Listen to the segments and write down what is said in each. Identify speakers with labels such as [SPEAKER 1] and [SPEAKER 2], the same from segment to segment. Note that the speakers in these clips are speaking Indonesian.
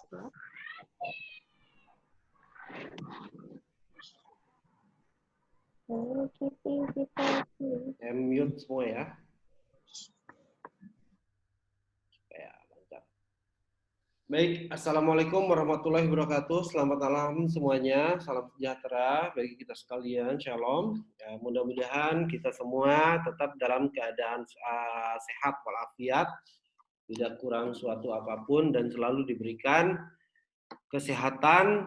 [SPEAKER 1] Mute semua ya. Supaya lancar. Baik, Assalamualaikum warahmatullahi wabarakatuh. Selamat malam semuanya. Salam sejahtera bagi kita sekalian. Shalom. Ya, mudah-mudahan kita semua tetap dalam keadaan sehat walafiat, tidak kurang suatu apapun, dan selalu diberikan kesehatan,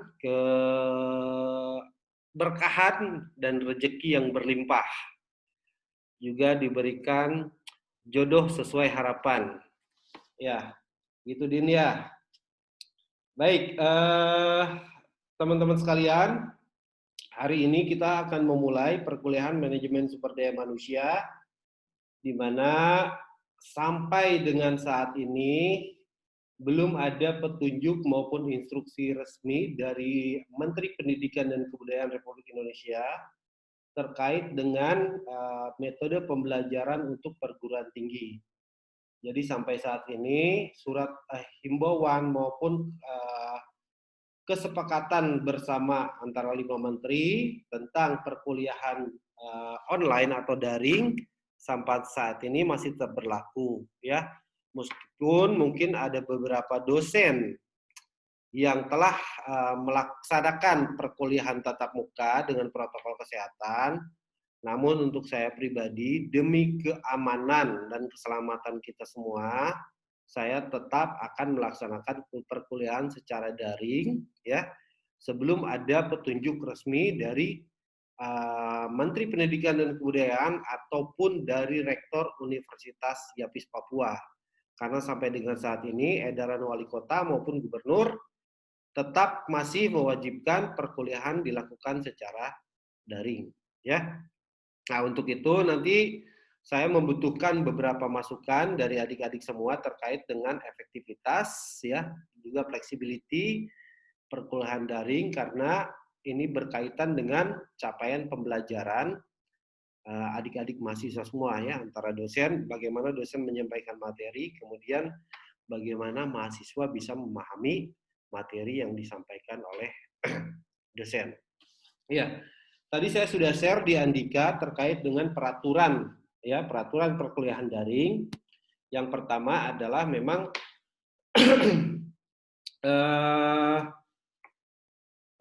[SPEAKER 1] keberkahan, dan rezeki yang berlimpah. Juga diberikan jodoh sesuai harapan. Ya, gitu Din ya. Baik, teman-teman sekalian, hari ini kita akan memulai perkuliahan manajemen sumber daya manusia, di mana sampai dengan saat ini belum ada petunjuk maupun instruksi resmi dari Menteri Pendidikan dan Kebudayaan Republik Indonesia terkait dengan metode pembelajaran untuk perguruan tinggi. Jadi sampai saat ini surat himbauan maupun kesepakatan bersama antara 5 menteri tentang perkuliahan online atau daring sampai saat ini masih tetap berlaku ya. Meskipun mungkin ada beberapa dosen yang telah melaksanakan perkuliahan tatap muka dengan protokol kesehatan, namun untuk saya pribadi, demi keamanan dan keselamatan kita semua, saya tetap akan melaksanakan perkuliahan secara daring, ya, sebelum ada petunjuk resmi dari Menteri Pendidikan dan Kebudayaan ataupun dari Rektor Universitas Yapis Papua. Karena sampai dengan saat ini, edaran wali kota maupun gubernur tetap masih mewajibkan perkuliahan dilakukan secara daring, ya. Nah, untuk itu nanti saya membutuhkan beberapa masukan dari adik-adik semua terkait dengan efektivitas, ya, juga flexibility perkuliahan daring, karena ini berkaitan dengan capaian pembelajaran adik-adik mahasiswa semua, ya, antara dosen, bagaimana dosen menyampaikan materi, kemudian bagaimana mahasiswa bisa memahami materi yang disampaikan oleh dosen. Ya. Tadi saya sudah share di Andika terkait dengan peraturan, ya, peraturan perkuliahan daring. Yang pertama adalah memang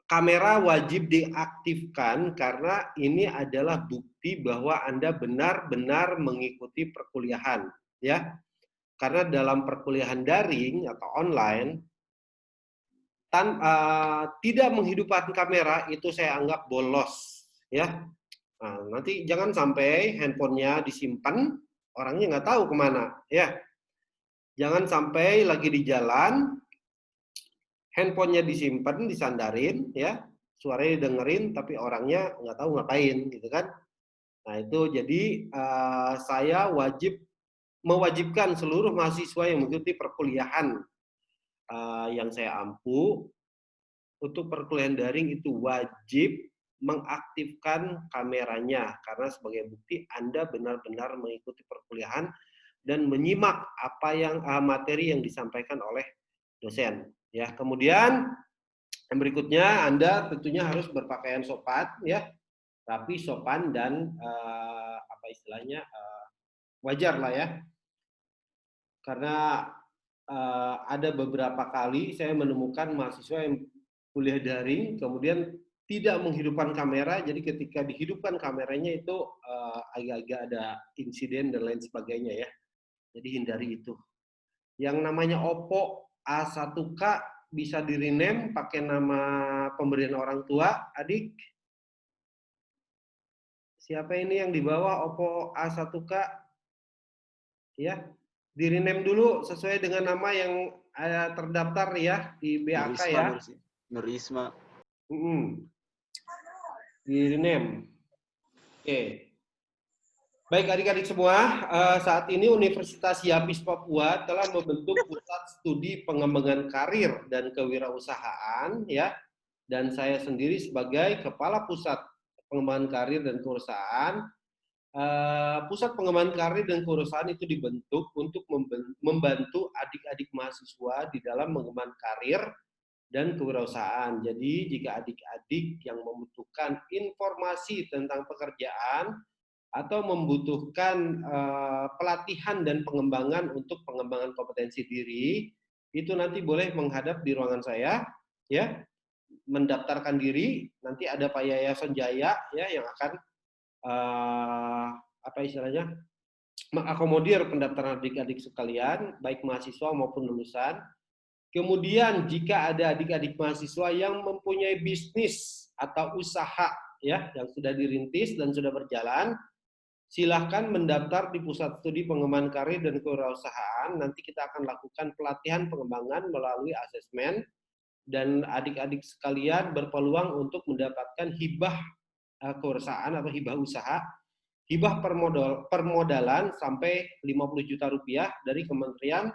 [SPEAKER 1] kamera wajib diaktifkan karena ini adalah bukti bahwa Anda benar-benar mengikuti perkuliahan, ya. Karena dalam perkuliahan daring atau online, tidak menghidupkan kamera itu saya anggap bolos, ya. Nah, nanti jangan sampai handphonenya disimpan, orangnya nggak tahu kemana, ya. Jangan sampai lagi di jalan, handphonenya disimpan, disandarin, ya, suaranya didengerin, tapi orangnya nggak tahu ngapain, gitu kan. Nah, itu jadi saya mewajibkan seluruh mahasiswa yang mengikuti perkuliahan yang saya ampu, untuk perkuliahan daring itu wajib mengaktifkan kameranya, karena sebagai bukti Anda benar-benar mengikuti perkuliahan dan menyimak apa yang materi yang disampaikan oleh dosen. Ya, kemudian yang berikutnya Anda tentunya harus berpakaian sopan, ya, rapi, sopan, dan apa istilahnya wajar lah, ya. Karena ada beberapa kali saya menemukan mahasiswa yang kuliah daring kemudian tidak menghidupkan kamera, jadi ketika dihidupkan kameranya itu agak-agak ada insiden dan lain sebagainya, ya. Jadi hindari itu. Yang namanya Oppo A1K bisa di-rename pakai nama pemberian orang tua, adik. Siapa ini yang di bawah Oppo A1K? Ya, di-rename dulu sesuai dengan nama yang terdaftar ya di BAK, ya.
[SPEAKER 2] Nurisma.
[SPEAKER 1] Di-rename. Oke. Baik adik-adik semua, saat ini Universitas Yapis Papua telah membentuk pusat studi pengembangan karir dan kewirausahaan, ya. Dan saya sendiri sebagai kepala pusat pengembangan karir dan kewirausahaan. Pusat pengembangan karir dan kewirausahaan itu dibentuk untuk membantu adik-adik mahasiswa di dalam mengembangkan karir dan kewirausahaan. Jadi jika adik-adik yang membutuhkan informasi tentang pekerjaan atau membutuhkan pelatihan dan pengembangan untuk pengembangan kompetensi diri, itu nanti boleh menghadap di ruangan saya, ya, mendaftarkan diri. Nanti ada Pak Yayason Jaya, ya, yang akan apa istilahnya, mengakomodir pendaftaran adik-adik sekalian, baik mahasiswa maupun lulusan. Kemudian jika ada adik-adik mahasiswa yang mempunyai bisnis atau usaha, ya, yang sudah dirintis dan sudah berjalan, silahkan mendaftar di Pusat Studi Pengembangan Karir dan Kewirausahaan. Nanti kita akan lakukan pelatihan pengembangan melalui asesmen, dan adik-adik sekalian berpeluang untuk mendapatkan hibah kewirausahaan atau hibah usaha, hibah permodalan sampai 50 juta rupiah dari Kementerian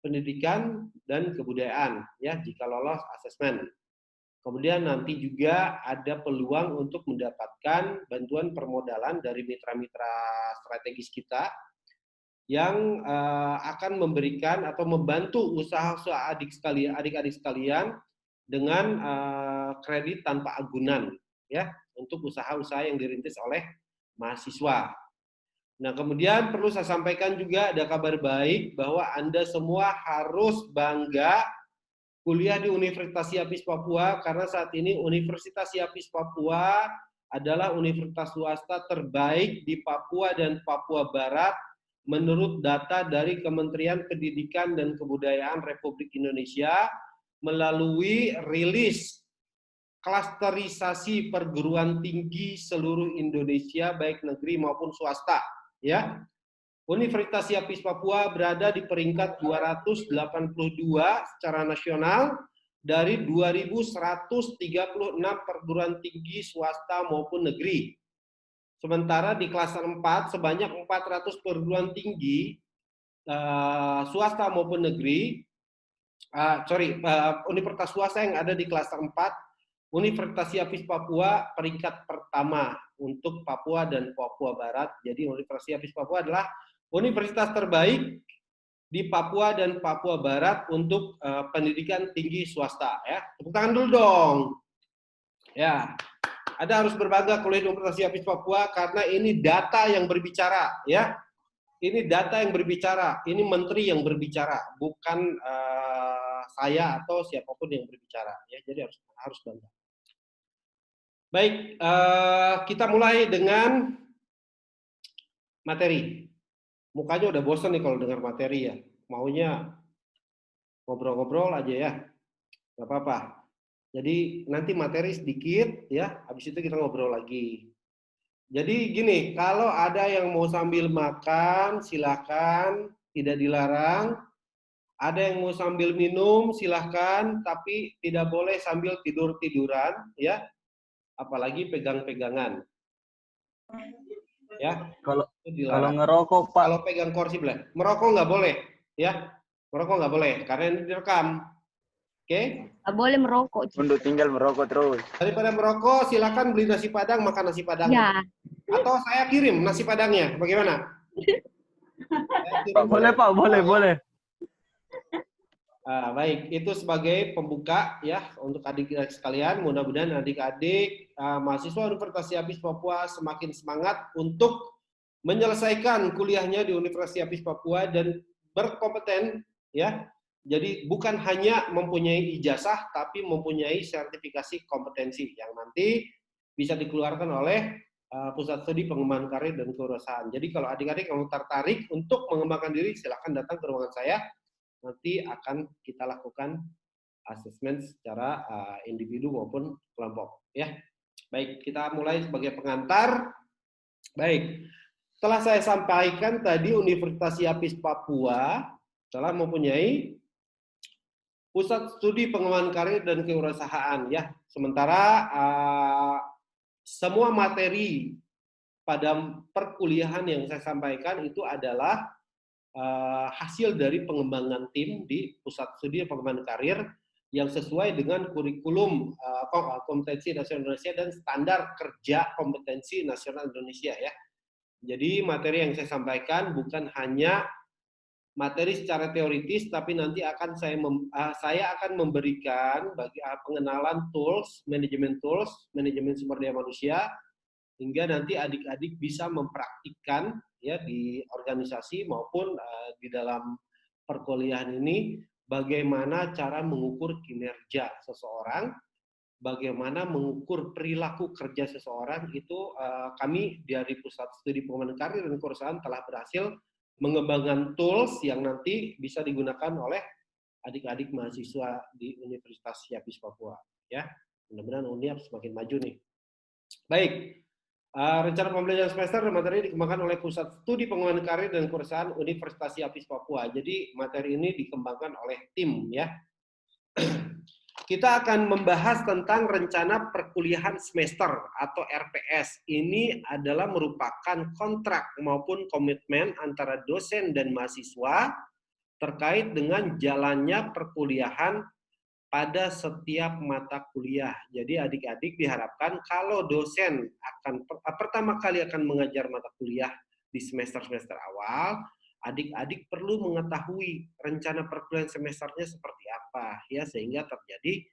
[SPEAKER 1] Pendidikan dan Kebudayaan, ya, jika lolos asesmen. Kemudian nanti juga ada peluang untuk mendapatkan bantuan permodalan dari mitra-mitra strategis kita yang akan memberikan atau membantu usaha-usaha adik-adik sekalian dengan kredit tanpa agunan, ya, untuk usaha-usaha yang dirintis oleh mahasiswa. Nah, kemudian perlu saya sampaikan juga ada kabar baik bahwa Anda semua harus bangga kuliah di Universitas Siapis Papua, karena saat ini Universitas Siapis Papua adalah universitas swasta terbaik di Papua dan Papua Barat menurut data dari Kementerian Pendidikan dan Kebudayaan Republik Indonesia melalui rilis klasterisasi perguruan tinggi seluruh Indonesia baik negeri maupun swasta, ya. Universitas Siapis Papua berada di peringkat 282 secara nasional dari 2.136 perguruan tinggi swasta maupun negeri. Sementara di klaster 4 sebanyak 400 perguruan tinggi swasta maupun negeri, universitas swasta yang ada di klaster 4, Universitas Siapis Papua peringkat pertama untuk Papua dan Papua Barat. Jadi Universitas Siapis Papua adalah universitas terbaik di Papua dan Papua Barat untuk pendidikan tinggi swasta, ya. Tepuk tangan dulu dong. Ya. Anda harus berbangga kuliah di Universitas Siapis Papua karena ini data yang berbicara, ya. Ini data yang berbicara, ini menteri yang berbicara, bukan saya atau siapapun yang berbicara, ya. Jadi harus bangga. Baik, kita mulai dengan materi. Mukanya udah bosan nih kalau dengar materi, ya. Maunya ngobrol-ngobrol aja, ya. Gak apa-apa. Jadi nanti materi sedikit, ya. Habis itu kita ngobrol lagi. Jadi gini, kalau ada yang mau sambil makan, silakan, tidak dilarang. Ada yang mau sambil minum, silahkan, tapi tidak boleh sambil tidur-tiduran, ya. Apalagi pegang-pegangan. Ya.
[SPEAKER 2] Kalau ngerokok, Pak.
[SPEAKER 1] Kalau pegang kursi boleh. Merokok nggak boleh, ya. Merokok nggak boleh, karena ini direkam. Oke?
[SPEAKER 3] Nggak boleh merokok.
[SPEAKER 2] Untuk tinggal merokok terus.
[SPEAKER 1] Daripada merokok, silakan beli nasi padang, makan nasi padang.
[SPEAKER 3] Ya.
[SPEAKER 1] Atau saya kirim nasi padangnya, bagaimana?
[SPEAKER 2] Boleh, Pak, boleh.
[SPEAKER 1] Baik, itu sebagai pembuka, ya, untuk adik-adik sekalian. Mudah-mudahan adik-adik mahasiswa Universitas Siapis Papua semakin semangat untuk menyelesaikan kuliahnya di Universitas Siapis Papua dan berkompeten, ya. Jadi bukan hanya mempunyai ijazah, tapi mempunyai sertifikasi kompetensi yang nanti bisa dikeluarkan oleh Pusat Studi Pengembangan Karir dan Kewirausahaan. Jadi kalau adik-adik yang tertarik untuk mengembangkan diri, silakan datang ke ruangan saya. Nanti akan kita lakukan asesmen secara individu maupun kelompok, ya. Baik, kita mulai sebagai pengantar. Baik, setelah saya sampaikan tadi Universitas Siapis Papua telah mempunyai Pusat Studi Pengembangan Karir dan Kewirausahaan, ya. Sementara semua materi pada perkuliahan yang saya sampaikan itu adalah hasil dari pengembangan tim di Pusat Studi Pengembangan Karir yang sesuai dengan kurikulum kompetensi nasional Indonesia dan standar kerja kompetensi nasional Indonesia, ya. Jadi materi yang saya sampaikan bukan hanya materi secara teoritis, tapi nanti akan saya akan memberikan bagi pengenalan tools, manajemen sumber daya manusia, hingga nanti adik-adik bisa mempraktikkan ya di organisasi maupun di dalam perkuliahan ini bagaimana cara mengukur kinerja seseorang, bagaimana mengukur perilaku kerja seseorang. Itu kami dari Pusat Studi Pengembangan Karir dan Kewirausahaan telah berhasil mengembangkan tools yang nanti bisa digunakan oleh adik-adik mahasiswa di Universitas Siapis Papua. Ya, mudah-mudahan UNIAP semakin maju nih. Baik, rencana pembelajaran semester dan materi dikembangkan oleh Pusat Studi Pengembangan Karir dan Kewirausahaan Universitas Siapis Papua. Jadi materi ini dikembangkan oleh tim ya. Kita akan membahas tentang rencana perkuliahan semester atau RPS. Ini adalah merupakan kontrak maupun komitmen antara dosen dan mahasiswa terkait dengan jalannya perkuliahan pada setiap mata kuliah. Jadi adik-adik diharapkan kalau dosen akan pertama kali akan mengajar mata kuliah di semester-semester awal, adik-adik perlu mengetahui rencana perkuliahan semesternya seperti apa ya, sehingga terjadi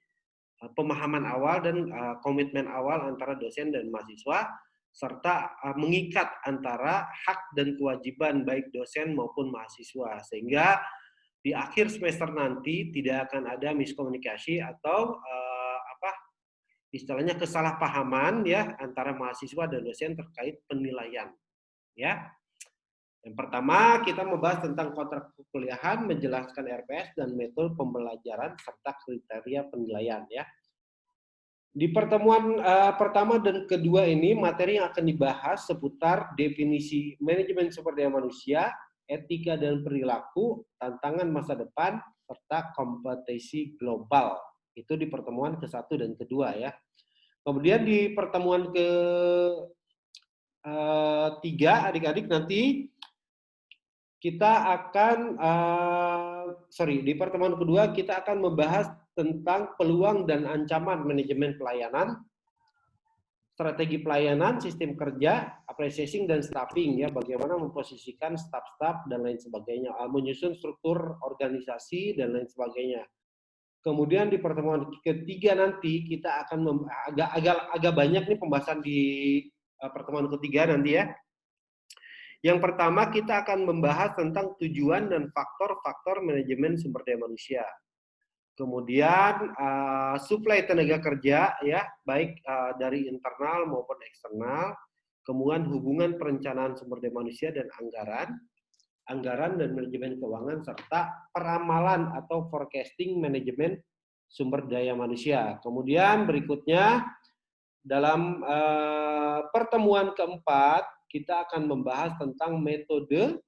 [SPEAKER 1] pemahaman awal dan komitmen awal antara dosen dan mahasiswa, serta mengikat antara hak dan kewajiban baik dosen maupun mahasiswa, sehingga di akhir semester nanti tidak akan ada miskomunikasi atau istilahnya kesalahpahaman ya antara mahasiswa dan dosen terkait penilaian ya. Yang pertama, kita membahas tentang kontrak perkuliahan, menjelaskan RPS dan metode pembelajaran serta kriteria penilaian ya. Di pertemuan pertama dan kedua ini, materi yang akan dibahas seputar definisi manajemen sumber daya manusia, etika dan perilaku, tantangan masa depan, serta kompetensi global. Itu di pertemuan ke-1 dan kedua ya. Kemudian di pertemuan ke-3, adik-adik nanti kita akan, di pertemuan kedua kita akan membahas tentang peluang dan ancaman manajemen pelayanan, strategi pelayanan, sistem kerja, appreciating dan staffing ya, bagaimana memposisikan staf-staf dan lain sebagainya, menyusun struktur organisasi dan lain sebagainya. Kemudian di pertemuan ketiga nanti kita akan agak banyak nih pembahasan di pertemuan ketiga nanti ya. Yang pertama kita akan membahas tentang tujuan dan faktor-faktor manajemen sumber daya manusia. Kemudian suplai tenaga kerja ya, baik dari internal maupun eksternal. Kemudian hubungan perencanaan sumber daya manusia dan anggaran dan manajemen keuangan, serta peramalan atau forecasting manajemen sumber daya manusia. Kemudian berikutnya dalam pertemuan keempat kita akan membahas tentang metode,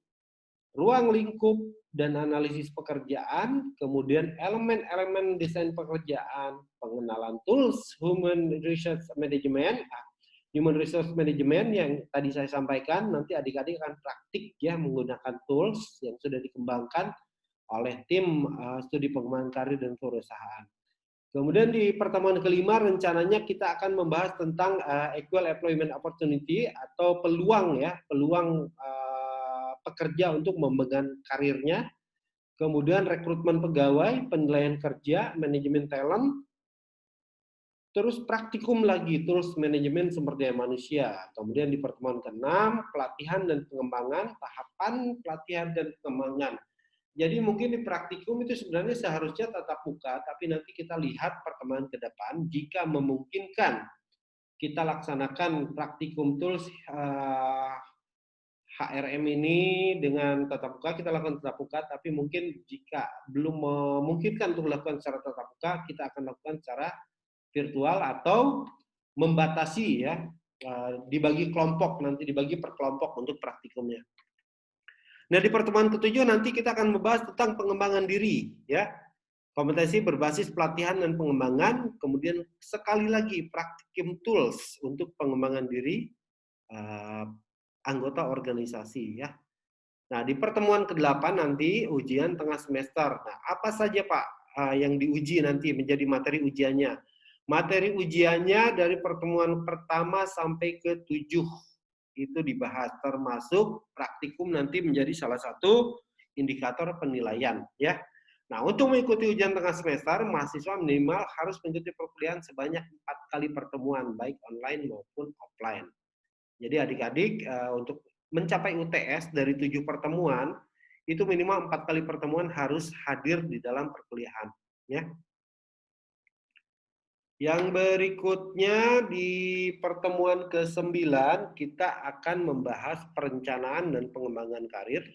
[SPEAKER 1] ruang lingkup, dan analisis pekerjaan, kemudian elemen-elemen desain pekerjaan, pengenalan tools human resource management yang tadi saya sampaikan. Nanti adik-adik akan praktik ya menggunakan tools yang sudah dikembangkan oleh tim studi pengembangan karir dan kewirausahaan. Kemudian di pertemuan kelima rencananya kita akan membahas tentang equal employment opportunity atau peluang pekerja untuk memegang karirnya. Kemudian rekrutmen pegawai, penilaian kerja, manajemen talent, terus praktikum lagi, tools manajemen sumber daya manusia. Kemudian di pertemuan ke-6 pelatihan dan pengembangan, tahapan pelatihan dan pengembangan. Jadi mungkin di praktikum itu sebenarnya seharusnya tatap muka, tapi nanti kita lihat perkembangan ke depan. Jika memungkinkan, kita laksanakan praktikum tools HRM ini dengan tatap muka, kita lakukan tatap muka, tapi mungkin jika belum memungkinkan untuk melakukan secara tatap muka, kita akan lakukan secara virtual atau membatasi ya, dibagi kelompok, nanti dibagi per kelompok untuk praktikumnya. Nah, di pertemuan ke-7 nanti kita akan membahas tentang pengembangan diri, ya. Kompetensi berbasis pelatihan dan pengembangan, kemudian sekali lagi praktikum tools untuk pengembangan diri anggota organisasi, ya. Nah, di pertemuan ke-8 nanti ujian tengah semester. Nah, apa saja Pak yang diuji nanti menjadi materi ujiannya? Materi ujiannya dari pertemuan pertama sampai ke-7 itu dibahas, termasuk praktikum nanti menjadi salah satu indikator penilaian ya. Nah, untuk mengikuti ujian tengah semester, mahasiswa minimal harus mengikuti perkuliahan sebanyak 4 kali pertemuan, baik online maupun offline. Jadi adik-adik untuk mencapai UTS dari 7 pertemuan, itu minimal 4 kali pertemuan harus hadir di dalam perkuliahan. Ya. Yang berikutnya di pertemuan ke-9, kita akan membahas perencanaan dan pengembangan karir,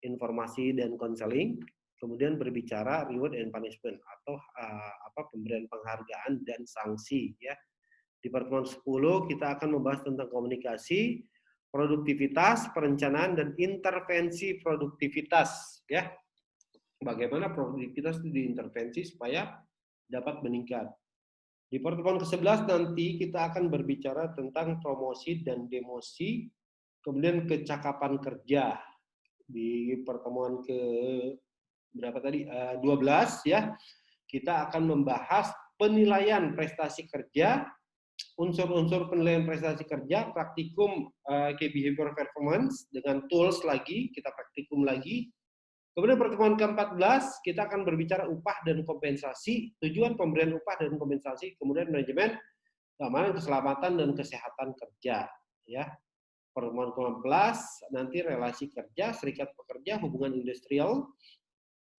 [SPEAKER 1] informasi dan konseling, kemudian berbicara reward and punishment atau pemberian penghargaan dan sanksi ya. Di pertemuan 10 kita akan membahas tentang komunikasi, produktivitas, perencanaan dan intervensi produktivitas ya. Bagaimana produktivitas itu diintervensi supaya dapat meningkat. Di pertemuan ke-11 nanti kita akan berbicara tentang promosi dan demosi, kemudian kecakapan kerja. Di pertemuan ke berapa tadi 12 ya, kita akan membahas penilaian prestasi kerja, unsur-unsur penilaian prestasi kerja, praktikum key behavior performance dengan tools lagi, kita praktikum lagi. Kemudian pertemuan ke-14 kita akan berbicara upah dan kompensasi, tujuan pemberian upah dan kompensasi, kemudian manajemen keamanan, keselamatan dan kesehatan kerja ya. Pertemuan ke-15 nanti relasi kerja, serikat pekerja, hubungan industrial.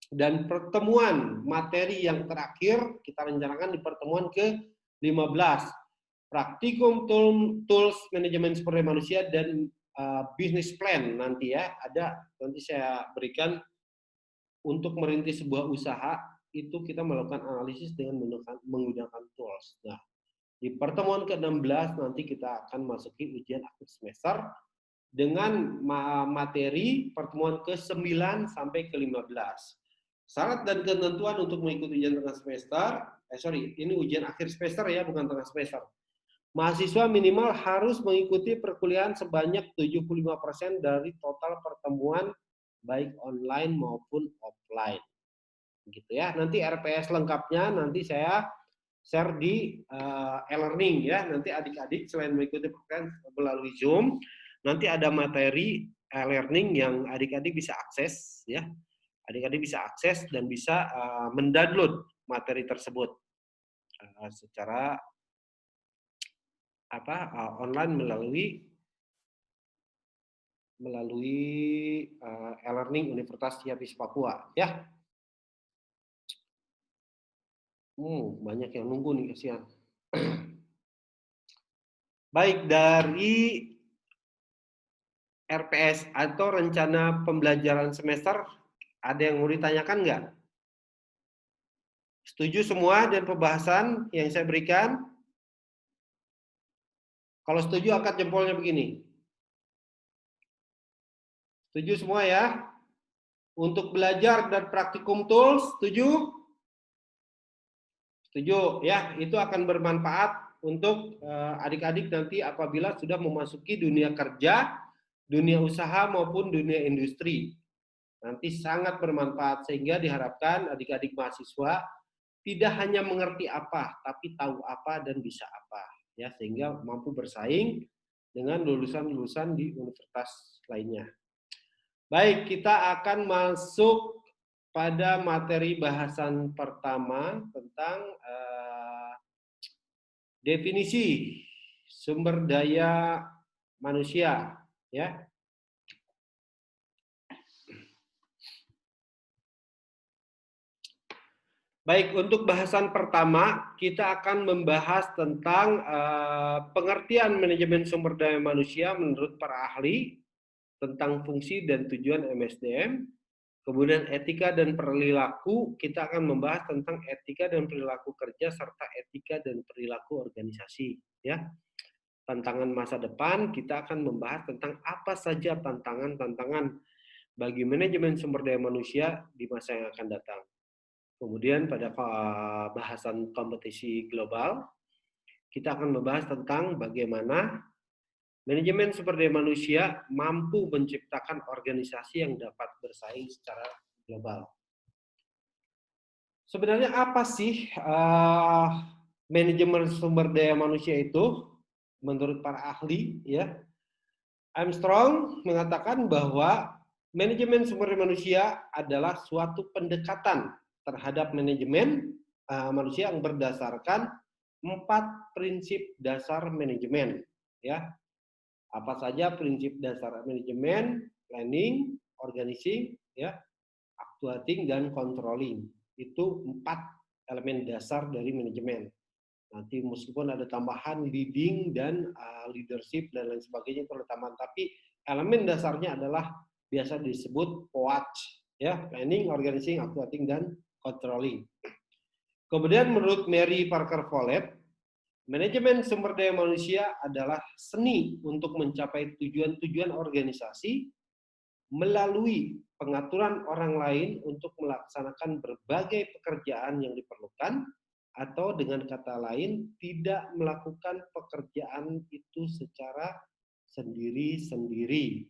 [SPEAKER 1] Dan pertemuan materi yang terakhir kita rencanakan di pertemuan ke-15. Praktikum tools manajemen sumber daya manusia dan business plan nanti ya. Nanti saya berikan untuk merintis sebuah usaha itu kita melakukan analisis dengan menggunakan tools. Nah, di pertemuan ke-16 nanti kita akan masuki ujian akhir semester dengan materi pertemuan ke-9 sampai ke-15. Syarat dan ketentuan untuk mengikuti ujian tengah semester, ini ujian akhir semester ya, bukan tengah semester. Mahasiswa minimal harus mengikuti perkuliahan sebanyak 75% dari total pertemuan baik online maupun offline. Gitu ya. Nanti RPS lengkapnya nanti saya share di e-learning ya. Nanti adik-adik selain mengikuti perkuliahan melalui Zoom, nanti ada materi e-learning yang adik-adik bisa akses ya. Adik-adik bisa akses dan bisa mendownload materi tersebut secara online melalui e-learning Universitas Hiapis Papua ya. Banyak yang nunggu nih, kasihan. Baik, dari RPS atau rencana pembelajaran semester ada yang mau ditanyakan nggak? Setuju semua dengan pembahasan yang saya berikan? Kalau setuju angkat jempolnya begini. Setuju semua ya? Untuk belajar dan praktikum tools, setuju? Setuju ya, itu akan bermanfaat untuk adik-adik nanti apabila sudah memasuki dunia kerja, dunia usaha maupun dunia industri. Nanti sangat bermanfaat sehingga diharapkan adik-adik mahasiswa tidak hanya mengerti apa, tapi tahu apa dan bisa apa. Ya, sehingga mampu bersaing dengan lulusan-lulusan di universitas lainnya. Baik, kita akan masuk pada materi bahasan pertama tentang definisi sumber daya manusia, ya. Baik, untuk bahasan pertama kita akan membahas tentang pengertian manajemen sumber daya manusia menurut para ahli tentang fungsi dan tujuan MSDM. Kemudian etika dan perilaku, kita akan membahas tentang etika dan perilaku kerja serta etika dan perilaku organisasi. Ya, tantangan masa depan kita akan membahas tentang apa saja tantangan-tantangan bagi manajemen sumber daya manusia di masa yang akan datang. Kemudian pada bahasan kompetisi global, kita akan membahas tentang bagaimana manajemen sumber daya manusia mampu menciptakan organisasi yang dapat bersaing secara global. Sebenarnya apa sih manajemen sumber daya manusia itu menurut para ahli? Ya, Armstrong mengatakan bahwa Manajemen sumber daya manusia adalah suatu pendekatan terhadap manajemen manusia yang berdasarkan 4 prinsip dasar manajemen. Ya, apa saja prinsip dasar manajemen? Planning, organizing, ya, actuating, dan controlling. Itu 4 elemen dasar dari manajemen. Nanti meskipun ada tambahan leading dan leadership dan lain sebagainya itu ada tambahan, tapi elemen dasarnya adalah biasa disebut POAC, ya, planning, organizing, actuating, dan controlling. Kemudian menurut Mary Parker Follett, manajemen sumber daya manusia adalah seni untuk mencapai tujuan-tujuan organisasi melalui pengaturan orang lain untuk melaksanakan berbagai pekerjaan yang diperlukan, atau dengan kata lain, tidak melakukan pekerjaan itu secara sendiri-sendiri.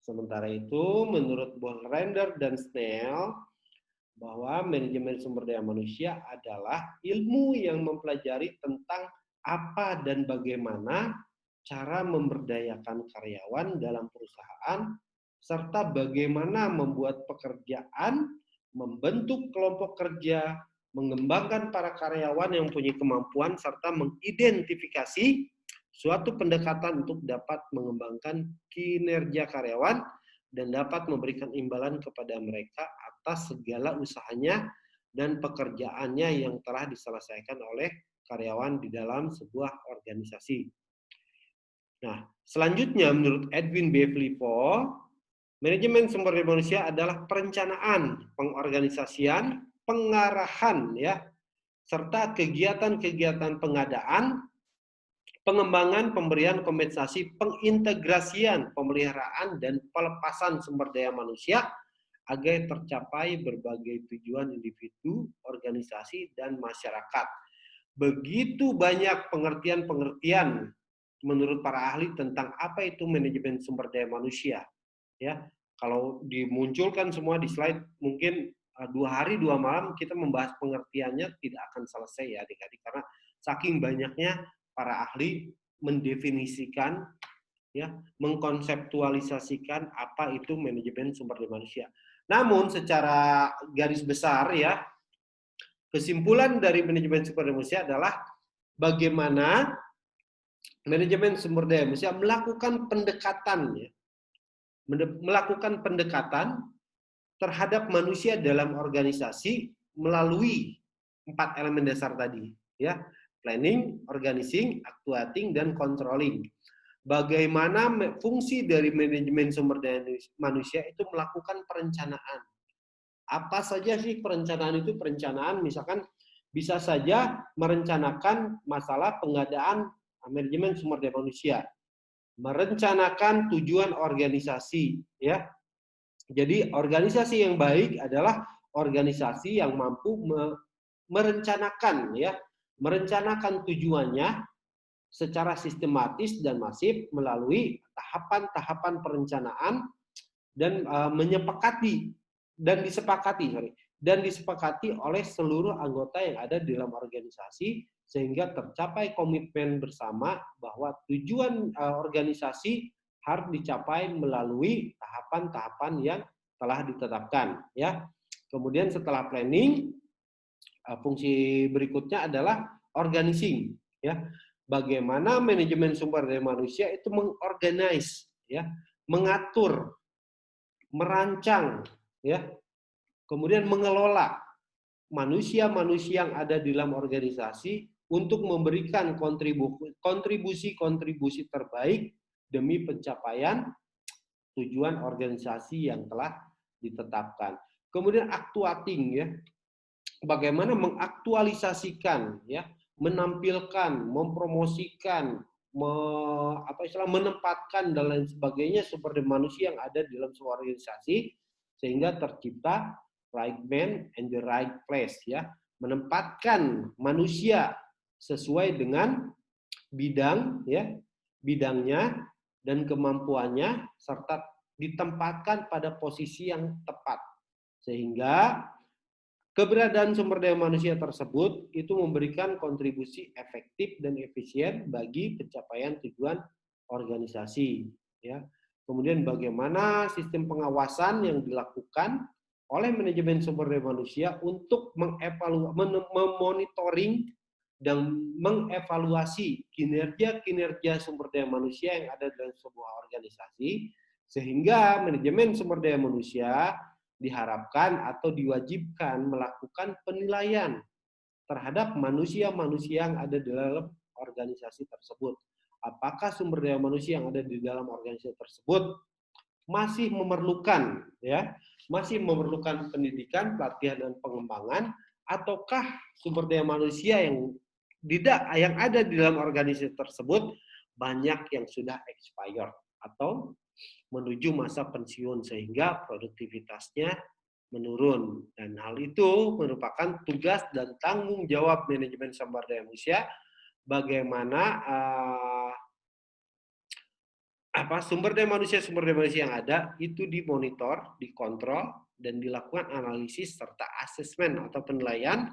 [SPEAKER 1] Sementara itu, menurut Bohlrender dan Snell, bahwa manajemen sumber daya manusia adalah ilmu yang mempelajari tentang apa dan bagaimana cara memberdayakan karyawan dalam perusahaan, serta bagaimana membuat pekerjaan, membentuk kelompok kerja, mengembangkan para karyawan yang punya kemampuan, serta mengidentifikasi suatu pendekatan untuk dapat mengembangkan kinerja karyawan dan dapat memberikan imbalan kepada mereka atas segala usahanya dan pekerjaannya yang telah diselesaikan oleh karyawan di dalam sebuah organisasi. Nah, selanjutnya menurut Edwin B. Flifo, manajemen sumber daya manusia adalah perencanaan, pengorganisasian, pengarahan, ya, serta kegiatan-kegiatan pengadaan, pengembangan, pemberian kompensasi, pengintegrasian, pemeliharaan, dan pelepasan sumber daya manusia agar tercapai berbagai tujuan individu, organisasi, dan masyarakat. Begitu banyak pengertian-pengertian menurut para ahli tentang apa itu manajemen sumber daya manusia. Ya, kalau dimunculkan semua di slide, mungkin 2 hari 2 malam kita membahas pengertiannya tidak akan selesai ya adik-adik, karena saking banyaknya para ahli mendefinisikan, ya, mengkonseptualisasikan apa itu manajemen sumber daya manusia. Namun secara garis besar, ya, kesimpulan dari manajemen sumber daya manusia adalah bagaimana manajemen sumber daya manusia melakukan pendekatan, ya, melakukan pendekatan terhadap manusia dalam organisasi melalui 4 elemen dasar tadi, ya, planning, organizing, actuating, dan controlling. Bagaimana fungsi dari manajemen sumber daya manusia itu melakukan perencanaan. Apa saja sih perencanaan itu? Perencanaan misalkan bisa saja merencanakan masalah pengadaan manajemen sumber daya manusia, merencanakan tujuan organisasi, ya. Jadi organisasi yang baik adalah organisasi yang mampu merencanakan, ya, merencanakan tujuannya secara sistematis dan masif melalui tahapan-tahapan perencanaan dan disepakati oleh seluruh anggota yang ada di dalam organisasi, sehingga tercapai komitmen bersama bahwa tujuan organisasi harus dicapai melalui tahapan-tahapan yang telah ditetapkan, ya. Kemudian setelah planning, fungsi berikutnya adalah organizing, ya. Bagaimana manajemen sumber daya manusia itu mengorganize, ya, mengatur, merancang, ya, kemudian mengelola manusia-manusia yang ada di dalam organisasi untuk memberikan kontribusi-kontribusi terbaik demi pencapaian tujuan organisasi yang telah ditetapkan. Kemudian actuating, ya, bagaimana mengaktualisasikan, ya, menampilkan, mempromosikan, menempatkan dan lain sebagainya sumber daya manusia yang ada di dalam sebuah organisasi sehingga tercipta right man and the right place, ya, menempatkan manusia sesuai dengan bidang, ya, bidangnya dan kemampuannya, serta ditempatkan pada posisi yang tepat sehingga keberadaan sumber daya manusia tersebut itu memberikan kontribusi efektif dan efisien bagi pencapaian tujuan organisasi, ya. kemudian bagaimana sistem pengawasan yang dilakukan oleh manajemen sumber daya manusia untuk memonitoring dan mengevaluasi kinerja sumber daya manusia yang ada dalam sebuah organisasi, sehingga manajemen sumber daya manusia diharapkan atau diwajibkan melakukan penilaian terhadap manusia-manusia yang ada di dalam organisasi tersebut. Apakah sumber daya manusia yang ada di dalam organisasi tersebut masih memerlukan pendidikan, pelatihan dan pengembangan, ataukah sumber daya manusia yang ada di dalam organisasi tersebut banyak yang sudah expired atau menuju masa pensiun sehingga produktivitasnya menurun, dan hal itu merupakan tugas dan tanggung jawab manajemen sumber daya manusia bagaimana sumber daya manusia yang ada itu dimonitor, dikontrol, dan dilakukan analisis serta asesmen atau penilaian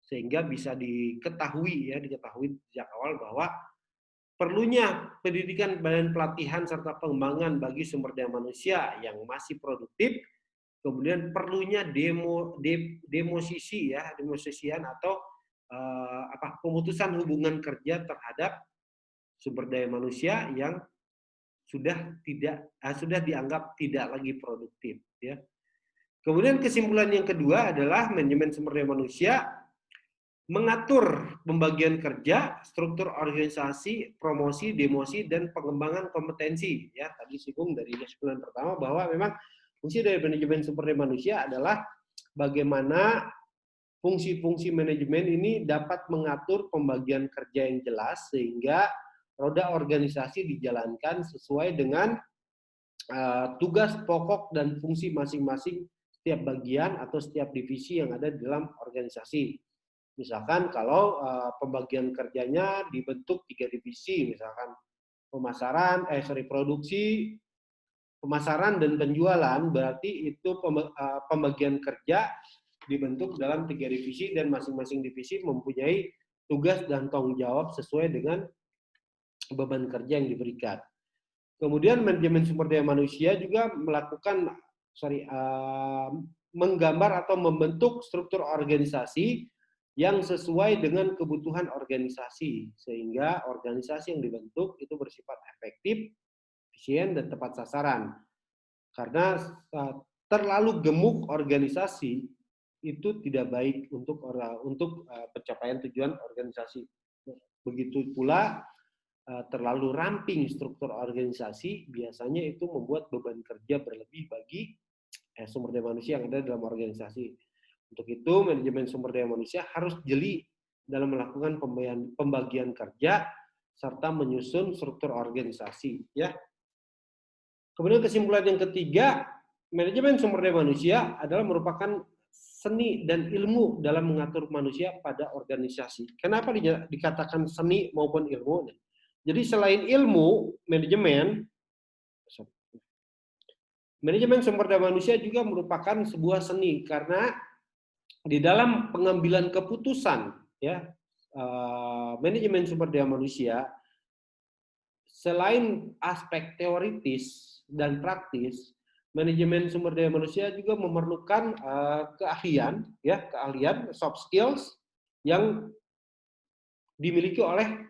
[SPEAKER 1] sehingga bisa diketahui sejak awal bahwa perlunya pendidikan dan pelatihan serta pengembangan bagi sumber daya manusia yang masih produktif, kemudian perlunya demosisian atau pemutusan hubungan kerja terhadap sumber daya manusia yang sudah dianggap tidak lagi produktif, ya. Kemudian kesimpulan yang kedua adalah manajemen sumber daya manusia mengatur pembagian kerja, struktur organisasi, promosi, demosi, dan pengembangan kompetensi. Ya, tadi singgung dari kesimpulan pertama bahwa memang fungsi dari manajemen sumber daya manusia adalah bagaimana fungsi-fungsi manajemen ini dapat mengatur pembagian kerja yang jelas sehingga roda organisasi dijalankan sesuai dengan tugas pokok dan fungsi masing-masing setiap bagian atau setiap divisi yang ada di dalam organisasi. Misalkan kalau pembagian kerjanya dibentuk 3 divisi, misalkan produksi, pemasaran, dan penjualan, berarti itu pembagian kerja dibentuk dalam 3 divisi dan masing-masing divisi mempunyai tugas dan tanggung jawab sesuai dengan beban kerja yang diberikan. Kemudian manajemen sumber daya manusia juga menggambar atau membentuk struktur organisasi yang sesuai dengan kebutuhan organisasi, sehingga organisasi yang dibentuk itu bersifat efektif, efisien, dan tepat sasaran. Karena terlalu gemuk organisasi itu tidak baik untuk pencapaian tujuan organisasi. Begitu pula terlalu ramping struktur organisasi biasanya itu membuat beban kerja berlebih bagi sumber daya manusia yang ada dalam organisasi. Untuk itu, manajemen sumber daya manusia harus jeli dalam melakukan pembagian kerja serta menyusun struktur organisasi. Ya. Kemudian kesimpulan yang ketiga, manajemen sumber daya manusia adalah merupakan seni dan ilmu dalam mengatur manusia pada organisasi. Kenapa dikatakan seni maupun ilmu? Jadi selain ilmu, manajemen sumber daya manusia juga merupakan sebuah seni karena di dalam pengambilan keputusan, ya, manajemen sumber daya manusia, selain aspek teoritis dan praktis, manajemen sumber daya manusia juga memerlukan keahlian soft skills yang dimiliki oleh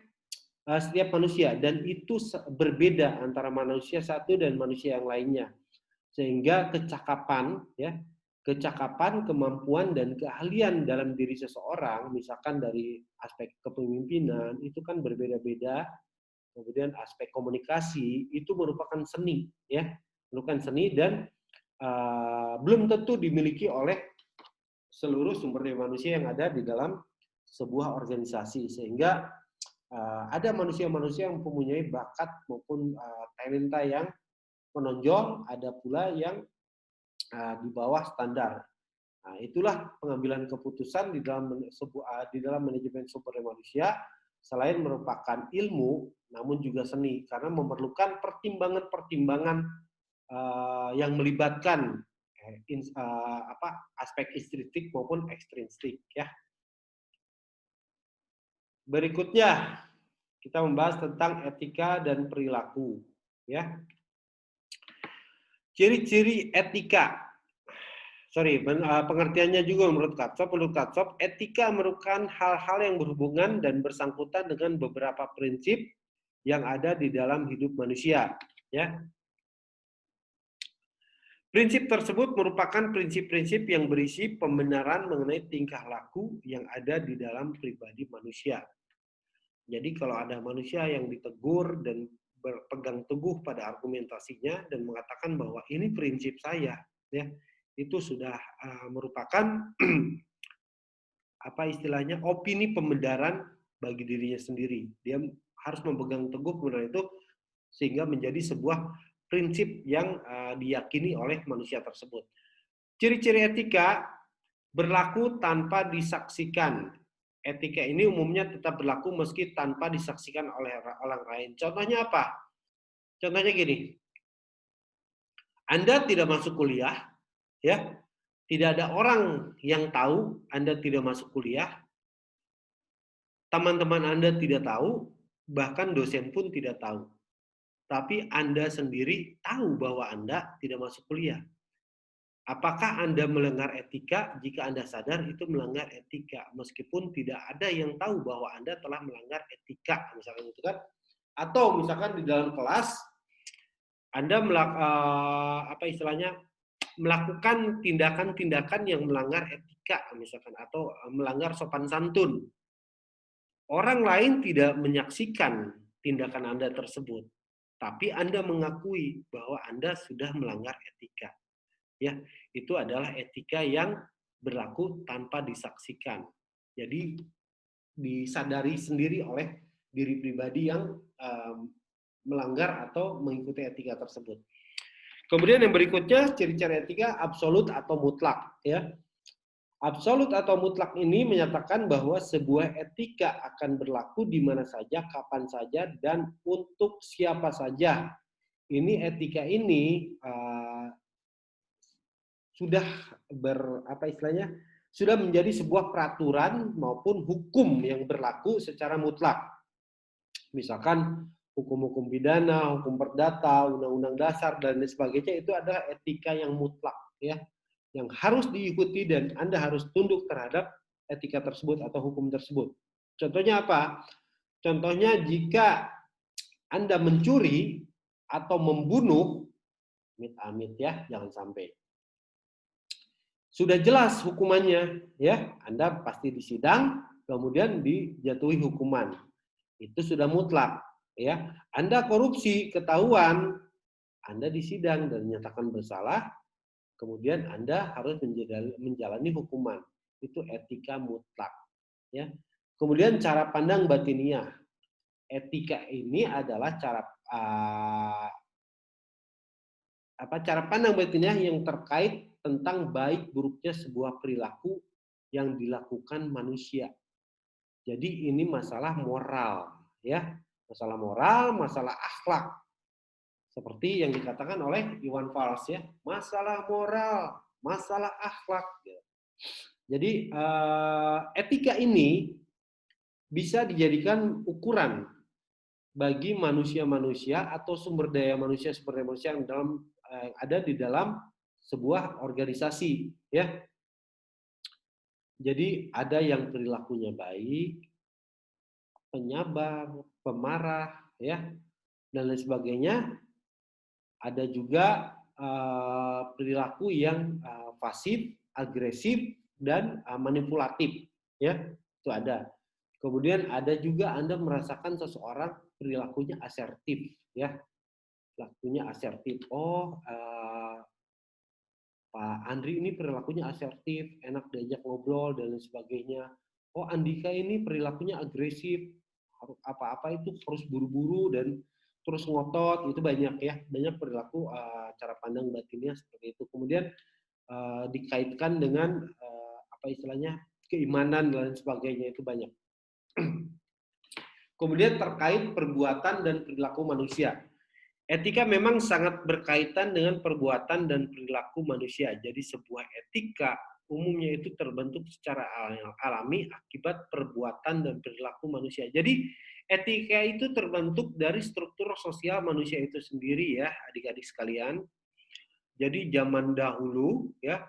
[SPEAKER 1] setiap manusia, dan itu berbeda antara manusia satu dan manusia yang lainnya, sehingga kecakapan, kemampuan, dan keahlian dalam diri seseorang, misalkan dari aspek kepemimpinan, itu kan berbeda-beda. Kemudian aspek komunikasi, itu merupakan seni, dan belum tentu dimiliki oleh seluruh sumber daya manusia yang ada di dalam sebuah organisasi. Sehingga ada manusia-manusia yang mempunyai bakat maupun talenta yang menonjol, ada pula yang di bawah standar. Nah, itulah pengambilan keputusan di dalam manajemen sumber daya manusia, selain merupakan ilmu, namun juga seni, karena memerlukan pertimbangan-pertimbangan yang melibatkan aspek intrinsik maupun ekstrinsik, ya. Berikutnya kita membahas tentang etika dan perilaku, ya. Ciri-ciri etika. Pengertiannya juga menurut Katsop, etika merupakan hal-hal yang berhubungan dan bersangkutan dengan beberapa prinsip yang ada di dalam hidup manusia. Ya. Prinsip tersebut merupakan prinsip-prinsip yang berisi pembenaran mengenai tingkah laku yang ada di dalam pribadi manusia. Jadi kalau ada manusia yang ditegur dan berpegang teguh pada argumentasinya dan mengatakan bahwa ini prinsip saya, ya, itu sudah merupakan apa istilahnya opini pembenaran bagi dirinya sendiri. Dia harus memegang teguh kebenaran itu sehingga menjadi sebuah prinsip yang diyakini oleh manusia tersebut. Ciri-ciri etika berlaku tanpa disaksikan. Etika ini umumnya tetap berlaku meski tanpa disaksikan oleh orang lain. Contohnya apa? Contohnya gini. Anda tidak masuk kuliah, ya. Tidak ada orang yang tahu Anda tidak masuk kuliah. Teman-teman Anda tidak tahu, bahkan dosen pun tidak tahu. Tapi Anda sendiri tahu bahwa Anda tidak masuk kuliah. Apakah Anda melanggar etika jika Anda sadar itu melanggar etika, meskipun tidak ada yang tahu bahwa Anda telah melanggar etika, misalkan itu kan? Atau misalkan di dalam kelas Anda melakukan tindakan-tindakan yang melanggar etika, misalkan, atau melanggar sopan santun. Orang lain tidak menyaksikan tindakan Anda tersebut, tapi Anda mengakui bahwa Anda sudah melanggar etika. Ya, itu adalah etika yang berlaku tanpa disaksikan. Jadi disadari sendiri oleh diri pribadi yang melanggar atau mengikuti etika tersebut. Kemudian yang berikutnya ciri-ciri etika absolut atau mutlak, ya. Absolut atau mutlak ini menyatakan bahwa sebuah etika akan berlaku di mana saja, kapan saja, dan untuk siapa saja. Ini etika ini sudah sudah menjadi sebuah peraturan maupun hukum yang berlaku secara mutlak. Misalkan hukum-hukum pidana, hukum perdata, undang-undang dasar dan lain sebagainya, itu adalah etika yang mutlak, ya, yang harus diikuti dan Anda harus tunduk terhadap etika tersebut atau hukum tersebut. Contohnya apa? Contohnya jika Anda mencuri atau membunuh, amit-amit ya, jangan sampai. Sudah jelas hukumannya, ya, Anda pasti disidang, kemudian dijatuhi hukuman. Itu sudah mutlak, ya. Anda korupsi, ketahuan, Anda disidang dan dinyatakan bersalah, kemudian Anda harus menjalani hukuman. Itu etika mutlak, ya. Kemudian cara pandang batiniah. Etika ini adalah cara pandang batiniah yang terkait tentang baik buruknya sebuah perilaku yang dilakukan manusia. Jadi ini masalah moral, ya. Masalah moral, masalah akhlak. Seperti yang dikatakan oleh Iwan Fals, ya. Masalah moral, masalah akhlak. Jadi etika ini bisa dijadikan ukuran bagi manusia-manusia atau sumber daya manusia yang ada di dalam sebuah organisasi, ya. Jadi ada yang perilakunya baik, penyabar, pemarah, ya, dan lain sebagainya. Ada juga perilaku yang pasif, agresif, dan manipulatif, ya, itu ada. Kemudian ada juga Anda merasakan seseorang perilakunya asertif, ya, perilakunya asertif. Oh, Pak Andri ini perilakunya asertif, enak diajak ngobrol dan lain sebagainya. Oh, Andika ini perilakunya agresif, apa-apa itu terus buru-buru dan terus ngotot, itu banyak, ya, banyak perilaku cara pandang batinnya seperti itu. Kemudian dikaitkan dengan keimanan dan lain sebagainya, itu banyak. Kemudian terkait perbuatan dan perilaku manusia. Etika memang sangat berkaitan dengan perbuatan dan perilaku manusia. Jadi sebuah etika umumnya itu terbentuk secara alami akibat perbuatan dan perilaku manusia. Jadi etika itu terbentuk dari struktur sosial manusia itu sendiri, ya, adik-adik sekalian. Jadi zaman dahulu ya,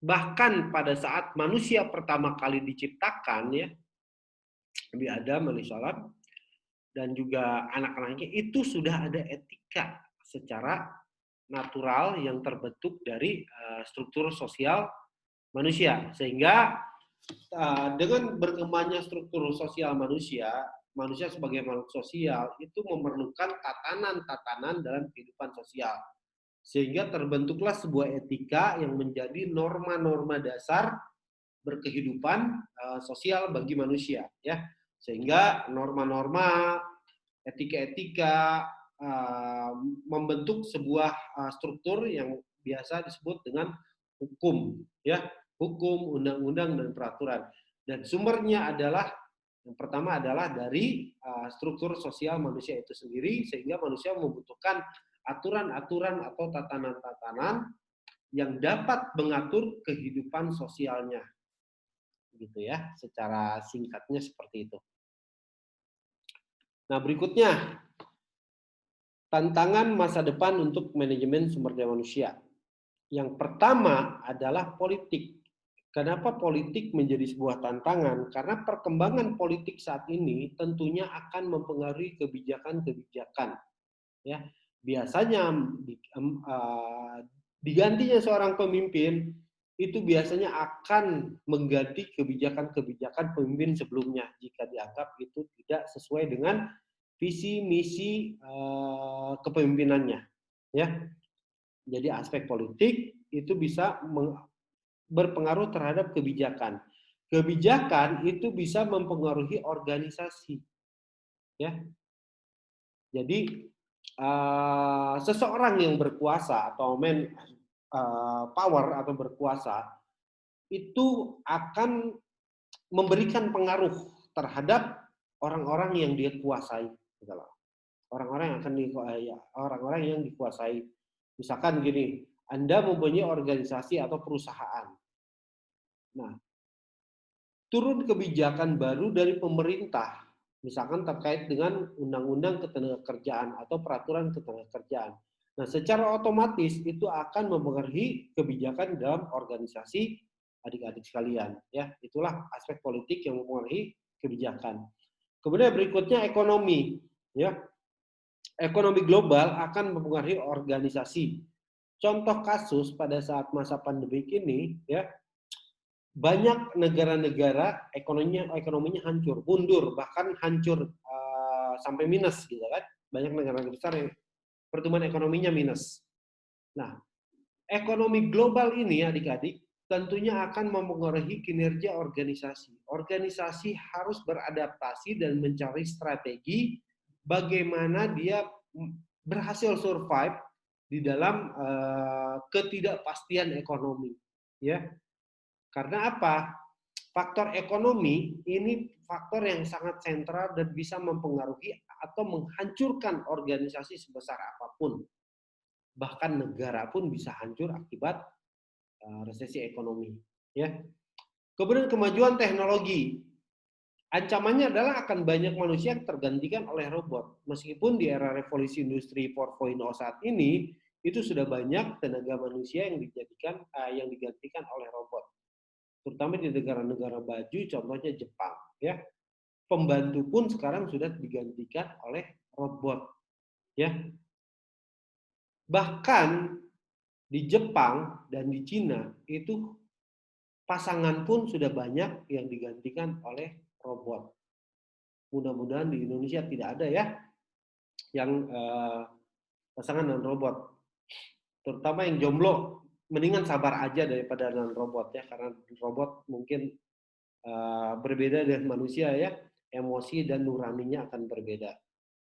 [SPEAKER 1] bahkan pada saat manusia pertama kali diciptakan ya, Nabi Adam alaihissalam dan juga anak-anaknya itu sudah ada etika secara natural yang terbentuk dari struktur sosial manusia. Sehingga dengan berkembangnya struktur sosial manusia, manusia sebagai makhluk sosial itu memerlukan tatanan-tatanan dalam kehidupan sosial. Sehingga terbentuklah sebuah etika yang menjadi norma-norma dasar berkehidupan sosial bagi manusia, ya. Sehingga norma-norma, etika-etika membentuk sebuah struktur yang biasa disebut dengan hukum, ya. Hukum, undang-undang, dan peraturan. Dan sumbernya adalah yang pertama adalah dari struktur sosial manusia itu sendiri, sehingga manusia membutuhkan aturan-aturan atau tatanan-tatanan yang dapat mengatur kehidupan sosialnya, gitu ya. Secara singkatnya seperti itu. Nah, berikutnya tantangan masa depan untuk manajemen sumber daya manusia. Yang pertama adalah politik. Kenapa politik menjadi sebuah tantangan? Karena perkembangan politik saat ini tentunya akan mempengaruhi kebijakan-kebijakan. Ya, biasanya digantinya seorang pemimpin itu biasanya akan mengganti kebijakan-kebijakan pemimpin sebelumnya jika dianggap itu tidak sesuai dengan visi misi kepemimpinannya. Ya, jadi aspek politik itu bisa berpengaruh terhadap kebijakan. Kebijakan itu bisa mempengaruhi organisasi, ya. Jadi seseorang yang berkuasa atau power atau berkuasa itu akan memberikan pengaruh terhadap orang-orang yang dia kuasai, orang-orang yang dikuasai. Misalkan gini, Anda mempunyai organisasi atau perusahaan. Nah, turun kebijakan baru dari pemerintah, misalkan terkait dengan undang-undang ketenagakerjaan atau peraturan ketenagakerjaan. Nah, secara otomatis itu akan mempengaruhi kebijakan dalam organisasi adik-adik sekalian. Ya, itulah aspek politik yang mempengaruhi kebijakan. Kemudian berikutnya ekonomi. Ya, ekonomi global akan mempengaruhi organisasi. Contoh kasus pada saat masa pandemi ini, ya, banyak negara-negara ekonominya hancur, mundur, bahkan hancur sampai minus, gitu kan? Banyak negara besar yang pertumbuhan ekonominya minus. Nah, ekonomi global ini, adik-adik, tentunya akan mempengaruhi kinerja organisasi. Organisasi harus beradaptasi dan mencari strategi bagaimana dia berhasil survive di dalam ketidakpastian ekonomi, ya. Karena apa? Faktor ekonomi ini faktor yang sangat sentral dan bisa mempengaruhi atau menghancurkan organisasi sebesar apapun. Bahkan negara pun bisa hancur akibat resesi ekonomi. Ya. Kemudian kemajuan teknologi. Ancamannya adalah akan banyak manusia yang tergantikan oleh robot. Meskipun di era revolusi industri 4.0 saat ini, itu sudah banyak tenaga manusia yang digantikan oleh robot. Terutama di negara-negara maju, contohnya Jepang, ya. Pembantu pun sekarang sudah digantikan oleh robot, ya. Bahkan di Jepang dan di Cina itu pasangan pun sudah banyak yang digantikan oleh robot. Mudah-mudahan di Indonesia tidak ada ya yang pasangan dengan robot. Terutama yang jomblo, mendingan sabar aja daripada dengan robot ya, karena robot mungkin berbeda dengan manusia ya, emosi dan nuraninya akan berbeda.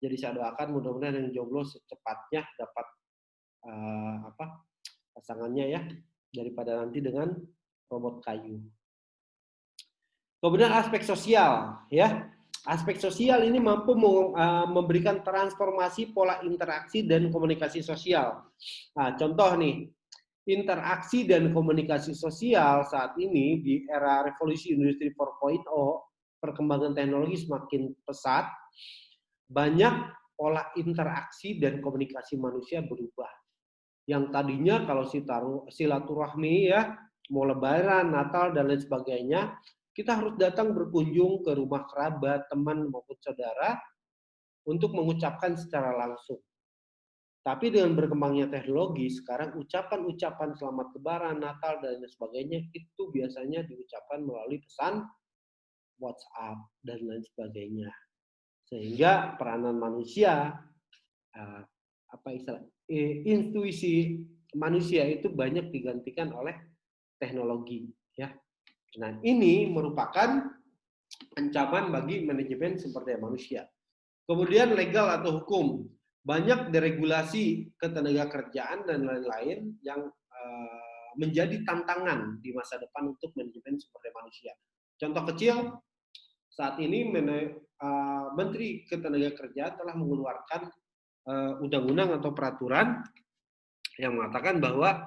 [SPEAKER 1] Jadi saya doakan mudah-mudahan yang jomblo secepatnya dapat pasangannya ya, daripada nanti dengan robot kayu. Kemudian aspek sosial ya, aspek sosial ini mampu memberikan transformasi pola interaksi dan komunikasi sosial. Nah, contoh nih, interaksi dan komunikasi sosial saat ini di era revolusi industri 4.0, perkembangan teknologi semakin pesat, banyak pola interaksi dan komunikasi manusia berubah. Yang tadinya kalau silaturahmi ya, mau lebaran, Natal, dan lain sebagainya, kita harus datang berkunjung ke rumah kerabat, teman, maupun saudara untuk mengucapkan secara langsung. Tapi dengan berkembangnya teknologi, sekarang ucapan-ucapan selamat lebaran, Natal, dan lain sebagainya, itu biasanya diucapkan melalui pesan WhatsApp, dan lain sebagainya. Sehingga peranan manusia, intuisi manusia itu banyak digantikan oleh teknologi. Ya. Nah, ini merupakan ancaman bagi manajemen sumber daya manusia. Kemudian legal atau hukum. Banyak deregulasi ketenagakerjaan dan lain-lain yang menjadi tantangan di masa depan untuk manajemen sumber daya manusia. Contoh kecil, saat ini Menteri Ketenagakerjaan telah mengeluarkan undang-undang atau peraturan yang mengatakan bahwa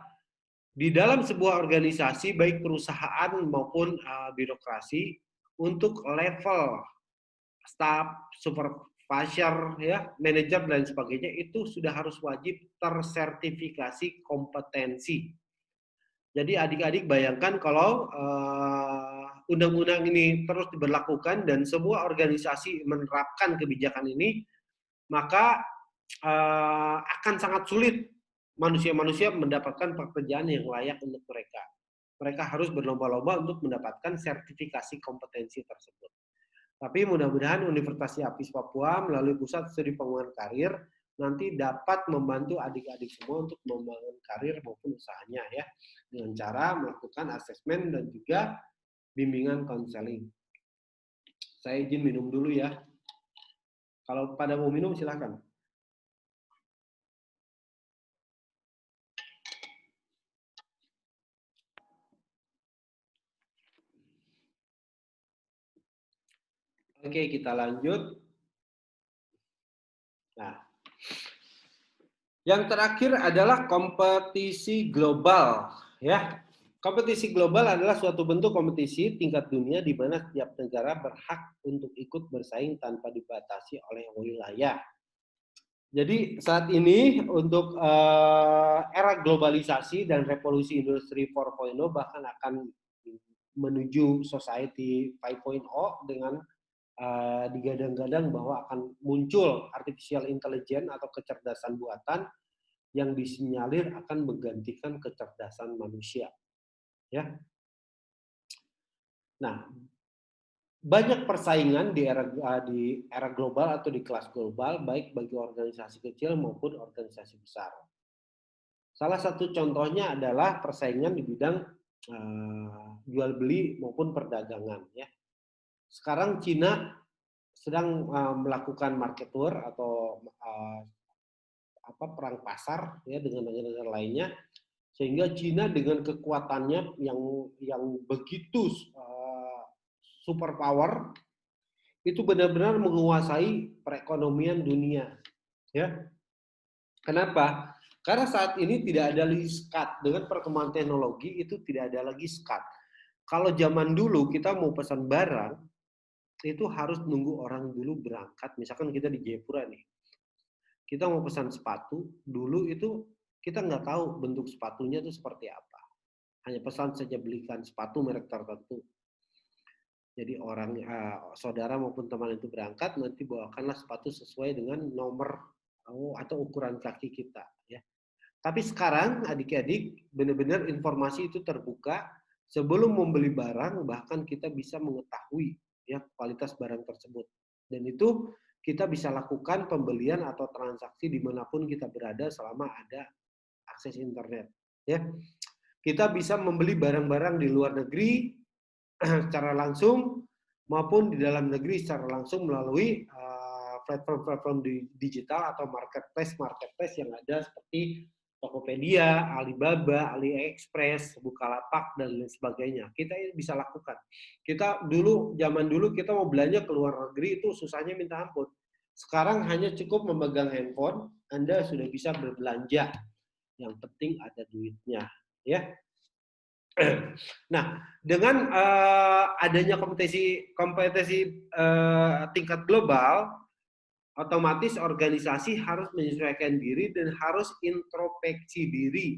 [SPEAKER 1] di dalam sebuah organisasi, baik perusahaan maupun birokrasi, untuk level staff, supervisor, ya, manajer dan sebagainya itu sudah harus wajib tersertifikasi kompetensi. Jadi adik-adik bayangkan kalau undang-undang ini terus diberlakukan dan semua organisasi menerapkan kebijakan ini, maka akan sangat sulit manusia-manusia mendapatkan pekerjaan yang layak untuk mereka. Mereka harus berlomba-lomba untuk mendapatkan sertifikasi kompetensi tersebut. Tapi mudah-mudahan Universitas Apis Papua melalui Pusat Studi Pengembangan Karir nanti dapat membantu adik-adik semua untuk membangun karir maupun usahanya ya, dengan cara melakukan asesmen dan juga bimbingan konseling. Saya izin minum dulu ya. Kalau pada mau minum silakan. Oke, kita lanjut. Nah, yang terakhir adalah kompetisi global, ya. Kompetisi global adalah suatu bentuk kompetisi tingkat dunia di mana setiap negara berhak untuk ikut bersaing tanpa dibatasi oleh wilayah. Jadi saat ini untuk era globalisasi dan revolusi industri 4.0 bahkan akan menuju society 5.0 dengan digadang-gadang bahwa akan muncul artificial intelligence atau kecerdasan buatan yang disinyalir akan menggantikan kecerdasan manusia. Ya. Nah, banyak persaingan di era global atau di kelas global, baik bagi organisasi kecil maupun organisasi besar. Salah satu contohnya adalah persaingan di bidang jual beli maupun perdagangan. Ya. Sekarang Cina sedang melakukan market war atau perang pasar ya dengan negara-negara lainnya, sehingga Cina dengan kekuatannya yang begitu superpower itu benar-benar menguasai perekonomian dunia. Ya, kenapa? Karena saat ini tidak ada lagi sekat dengan perkembangan teknologi, itu tidak ada lagi sekat. Kalau zaman dulu kita mau pesan barang itu harus nunggu orang dulu berangkat. Misalkan kita di Jayapura nih, kita mau pesan sepatu, dulu itu kita nggak tahu bentuk sepatunya itu seperti apa. Hanya pesan saja belikan sepatu merek tertentu. Jadi orang, saudara maupun teman itu berangkat, nanti bawakanlah sepatu sesuai dengan nomor atau ukuran kaki kita. Ya. Tapi sekarang adik-adik benar-benar informasi itu terbuka. Sebelum membeli barang, bahkan kita bisa mengetahui ya kualitas barang tersebut. Dan itu kita bisa lakukan pembelian atau transaksi dimanapun kita berada selama ada akses internet. Ya, kita bisa membeli barang-barang di luar negeri secara langsung maupun di dalam negeri secara langsung melalui platform-platform digital atau marketplace yang ada seperti Tokopedia, Alibaba, AliExpress, Bukalapak, dan lain sebagainya. Kita bisa lakukan. Zaman dulu kita mau belanja ke luar negeri itu susahnya minta ampun. Sekarang hanya cukup memegang handphone, Anda sudah bisa berbelanja. Yang penting ada duitnya. Ya. Nah, dengan adanya kompetisi tingkat global, Otomatis organisasi harus menyesuaikan diri dan harus introspeksi diri.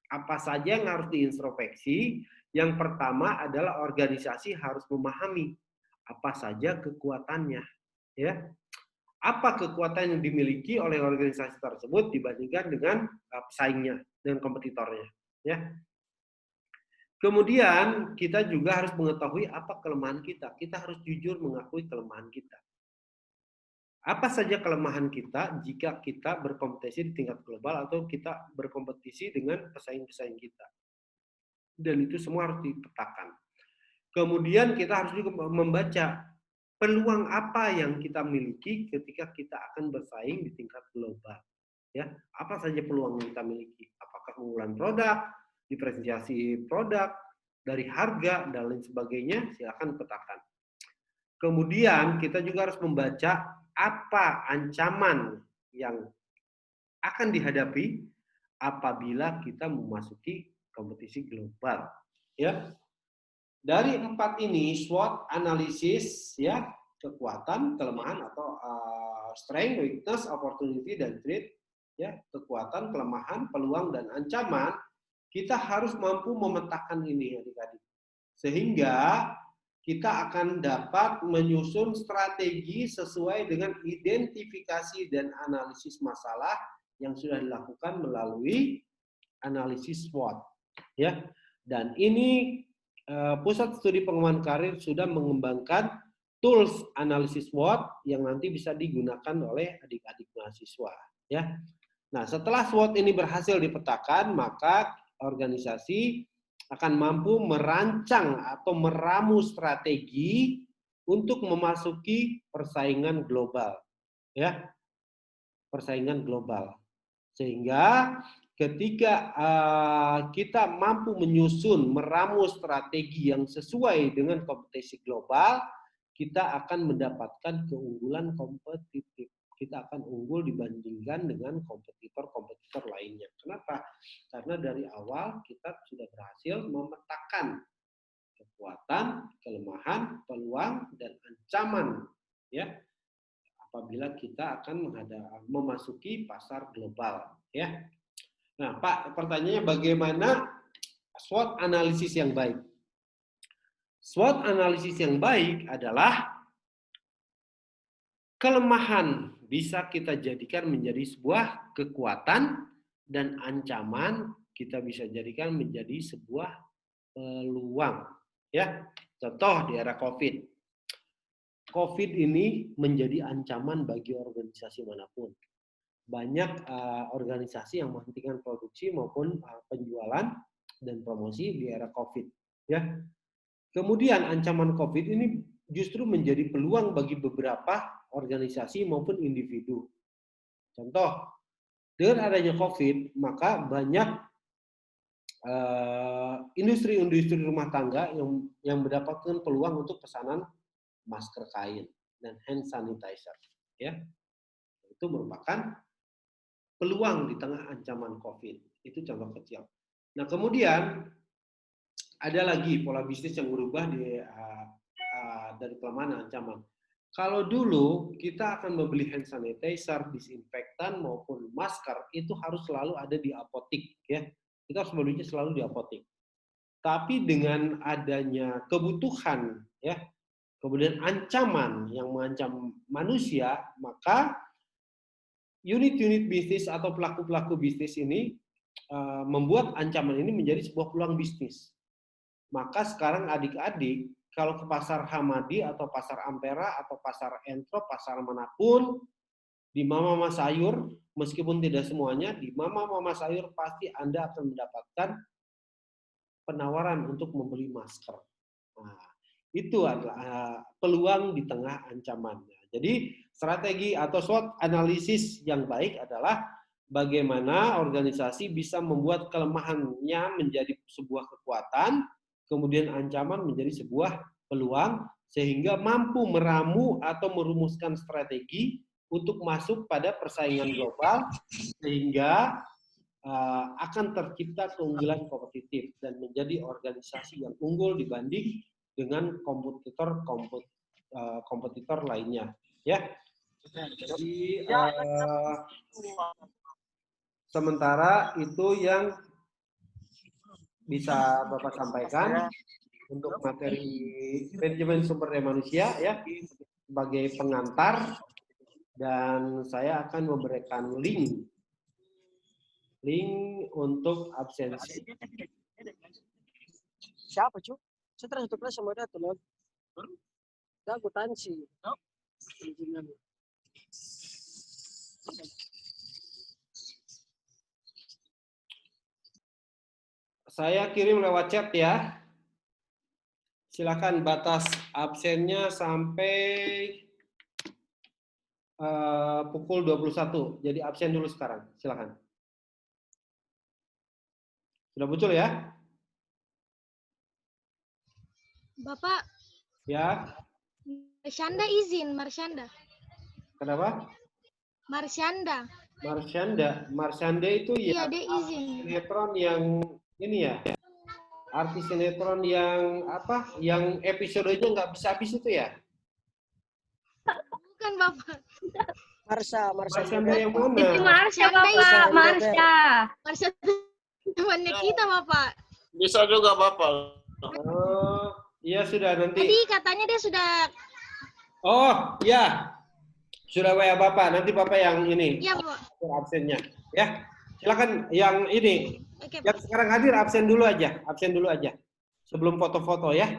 [SPEAKER 1] Apa saja yang harus diintrospeksi? Yang pertama adalah organisasi harus memahami apa saja kekuatannya, ya. Apa kekuatan yang dimiliki oleh organisasi tersebut dibandingkan dengan pesaingnya, dengan kompetitornya, ya. Kemudian kita juga harus mengetahui apa kelemahan kita. Kita harus jujur mengakui kelemahan kita. Apa saja kelemahan kita jika kita berkompetisi di tingkat global atau kita berkompetisi dengan pesaing-pesaing kita. Dan itu semua harus dipetakan. Kemudian kita harus juga membaca peluang apa yang kita miliki ketika kita akan bersaing di tingkat global. Ya, apa saja peluang yang kita miliki? Apakah keunggulan produk, diferensiasi produk, dari harga dan lain sebagainya, silakan petakan. Kemudian kita juga harus membaca apa ancaman yang akan dihadapi apabila kita memasuki kompetisi global. Ya, dari 4 ini SWOT analisis, ya, kekuatan, kelemahan atau strength, weakness, opportunity dan threat, ya, kekuatan, kelemahan, peluang dan ancaman, kita harus mampu memetakan ini, adik-adik. Sehingga kita akan dapat menyusun strategi sesuai dengan identifikasi dan analisis masalah yang sudah dilakukan melalui analisis SWOT, ya. Dan ini Pusat Studi Pengembangan Karir sudah mengembangkan tools analisis SWOT yang nanti bisa digunakan oleh adik-adik mahasiswa, ya. Nah, setelah SWOT ini berhasil dipetakan, maka organisasi akan mampu merancang atau meramu strategi untuk memasuki persaingan global, ya, persaingan global. Sehingga ketika kita mampu menyusun, meramu strategi yang sesuai dengan kompetisi global, kita akan mendapatkan keunggulan kompetitif. Kita akan unggul dibandingkan dengan kompetitor-kompetitor lainnya. Kenapa? Karena dari awal kita sudah berhasil memetakan kekuatan, kelemahan, peluang, dan ancaman, ya, apabila kita akan memasuki pasar global, ya. Nah, Pak, pertanyaannya bagaimana SWOT analisis yang baik? SWOT analisis yang baik adalah kelemahan bisa kita jadikan menjadi sebuah kekuatan dan ancaman kita bisa jadikan menjadi sebuah peluang, ya. Contoh di era COVID. COVID ini menjadi ancaman bagi organisasi manapun. Banyak organisasi yang menghentikan produksi maupun penjualan dan promosi di era COVID, ya. Kemudian ancaman COVID ini justru menjadi peluang bagi beberapa organisasi maupun individu. Contoh, dengan adanya COVID, maka banyak industri-industri rumah tangga yang mendapatkan peluang untuk pesanan masker kain dan hand sanitizer, ya. Itu merupakan peluang di tengah ancaman COVID. Itu contoh kecil. Nah, kemudian ada lagi pola bisnis yang berubah dari kelemahan dan ancaman. Kalau dulu kita akan membeli hand sanitizer, disinfektan maupun masker itu harus selalu ada di apotik, ya. Kita harus membelinya selalu di apotik. Tapi dengan adanya kebutuhan, ya, kemudian ancaman yang mengancam manusia, maka unit-unit bisnis atau pelaku-pelaku bisnis ini membuat ancaman ini menjadi sebuah peluang bisnis. Maka sekarang adik-adik, kalau ke pasar Hamadi atau pasar Ampera atau pasar Entro, pasar manapun, di Mama Sayur, meskipun tidak semuanya, di Mama Sayur pasti Anda akan mendapatkan penawaran untuk membeli masker. Nah, itu adalah peluang di tengah ancamannya. Jadi strategi atau SWOT analisis yang baik adalah bagaimana organisasi bisa membuat kelemahannya menjadi sebuah kekuatan, kemudian ancaman menjadi sebuah peluang, sehingga mampu meramu atau merumuskan strategi untuk masuk pada persaingan global, sehingga akan tercipta keunggulan kompetitif dan menjadi organisasi yang unggul dibanding dengan kompetitor lainnya, ya. Jadi sementara itu yang bisa Bapak sampaikan untuk materi manajemen sumber daya manusia ya sebagai pengantar, dan saya akan memberikan link untuk absensi.
[SPEAKER 3] Siapa, Cuk? Saya terus satu kelas sama dia tuh, aku tansi.
[SPEAKER 1] Saya kirim lewat chat ya. Silakan batas absennya sampai pukul 21. Jadi absen dulu sekarang. Silakan. Sudah muncul ya?
[SPEAKER 4] Bapak.
[SPEAKER 1] Ya.
[SPEAKER 4] Marsyanda izin, Marsyanda.
[SPEAKER 1] Kenapa?
[SPEAKER 4] Marsyanda.
[SPEAKER 1] Marsyanda itu ya.
[SPEAKER 4] Iya, dia izin.
[SPEAKER 1] Sinetron yang ini ya. Artis sinetron yang apa? Yang episodenya nggak bisa habis itu ya?
[SPEAKER 4] Bukan, Bapak.
[SPEAKER 1] Marsyanda yang mana?
[SPEAKER 4] Itu Marsha, Bapak. Marsha temannya kita, Bapak.
[SPEAKER 5] Bisa juga, Bapak.
[SPEAKER 1] Oh, iya sudah nanti.
[SPEAKER 4] Tadi katanya dia sudah.
[SPEAKER 1] Oh, iya. Sudah WA Bapak. Nanti Bapak yang ini.
[SPEAKER 4] Iya, Bapak.
[SPEAKER 1] Absennya. Ya. Silakan yang ini.
[SPEAKER 4] Oke,
[SPEAKER 1] Yang sekarang hadir absen dulu aja. Absen dulu aja. Sebelum foto-foto ya.